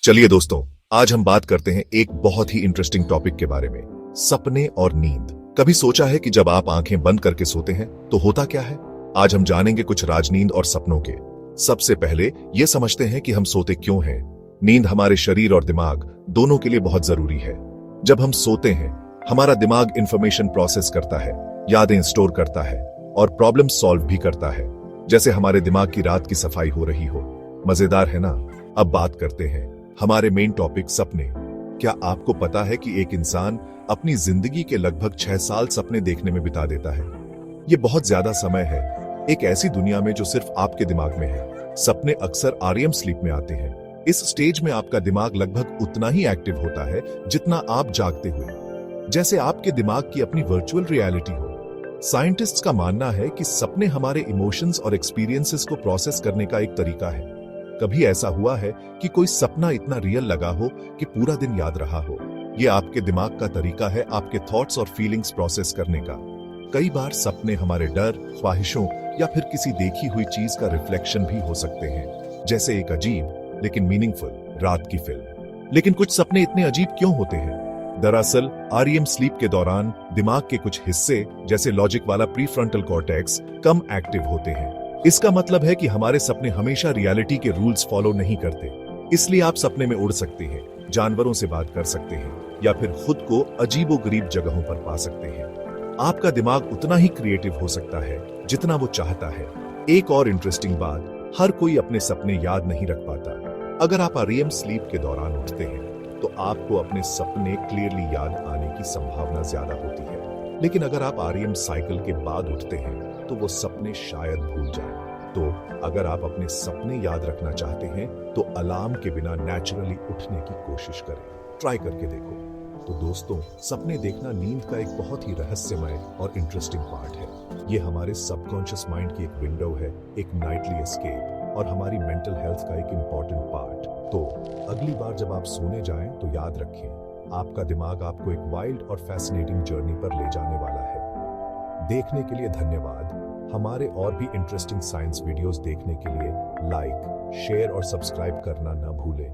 चलिए दोस्तों, आज हम बात करते हैं एक बहुत ही इंटरेस्टिंग टॉपिक के बारे में, सपने और नींद। कभी सोचा है कि जब आप आंखें बंद करके सोते हैं तो होता क्या है? आज हम जानेंगे कुछ राजनींद और सपनों के। सबसे पहले ये समझते हैं कि हम सोते क्यों हैं। नींद हमारे शरीर और दिमाग दोनों के लिए बहुत जरूरी है। जब हम सोते हैं, हमारा दिमाग इंफॉर्मेशन प्रोसेस करता है, यादें स्टोर करता है और प्रॉब्लम सॉल्व भी करता है, जैसे हमारे दिमाग की रात की सफाई हो रही हो। मजेदार है ना? अब बात करते हैं हमारे मेन टॉपिक, सपने। क्या आपको पता है कि एक इंसान अपनी जिंदगी के लगभग 6 साल सपने देखने में बिता देता है? ये बहुत ज्यादा समय है एक ऐसी दुनिया में जो सिर्फ आपके दिमाग में है। सपने अक्सर आरएम स्लीप में आते हैं। इस स्टेज में आपका दिमाग लगभग उतना ही एक्टिव होता है जितना आप जागते हुए, जैसे आपके दिमाग की अपनी वर्चुअल रियलिटी हो। साइंटिस्ट्स का मानना है कि सपने हमारे इमोशंस और एक्सपीरियंसेस को प्रोसेस करने का एक तरीका है। कभी ऐसा हुआ है कि कोई सपना इतना रियल लगा हो कि पूरा दिन याद रहा हो? ये आपके दिमाग का तरीका है आपके थॉट्स और फीलिंग्स प्रोसेस करने का। कई बार सपने हमारे डर, ख्वाहिशों या फिर किसी देखी हुई चीज का रिफ्लेक्शन भी हो सकते हैं, जैसे एक अजीब लेकिन मीनिंगफुल रात की फिल्म। लेकिन कुछ सपने इतने अजीब क्यों होते हैं? दरअसल आरईएम स्लीप के दौरान दिमाग के कुछ हिस्से, जैसे लॉजिक वाला प्रीफ्रंटल कॉर्टेक्स, कम एक्टिव होते हैं। इसका मतलब है कि हमारे सपने हमेशा रियलिटी के रूल्स फॉलो नहीं करते। इसलिए आप सपने में उड़ सकते हैं, जानवरों से बात कर सकते हैं या फिर खुद को अजीबोगरीब जगहों पर पा सकते हैं। आपका दिमाग उतना ही क्रिएटिव हो सकता है जितना वो चाहता है। एक और इंटरेस्टिंग बात, हर कोई अपने सपने याद नहीं रख पाता। अगर आप आरईएम स्लीप के दौरान उठते हैं तो आपको अपने सपने क्लियरली याद आने की संभावना ज्यादा होती है। लेकिन अगर आप आरईएम साइकिल के बाद उठते हैं तो वो सपने शायद भूल जाएं। तो अगर आप अपने सपने याद रखना चाहते हैं तो अलार्म के बिना नेचुरली उठने की कोशिश करें। ट्राई करके देखो। तो दोस्तों, सपने देखना नींद का एक बहुत ही रहस्यमय और इंटरेस्टिंग पार्ट है। ये हमारे सबकॉन्शियस माइंड की एक विंडो है, एक नाइटली एस्केप और हमारी मेंटल हेल्थ का एक इंपॉर्टेंट पार्ट। तो अगली बार जब आप सोने जाएं तो याद रखें, आपका दिमाग आपको एक वाइल्ड और फैसिनेटिंग जर्नी पर ले जाने वाला है। देखने के लिए धन्यवाद। हमारे और भी इंटरेस्टिंग साइंस वीडियोस देखने के लिए लाइक, शेयर और सब्सक्राइब करना न भूलें।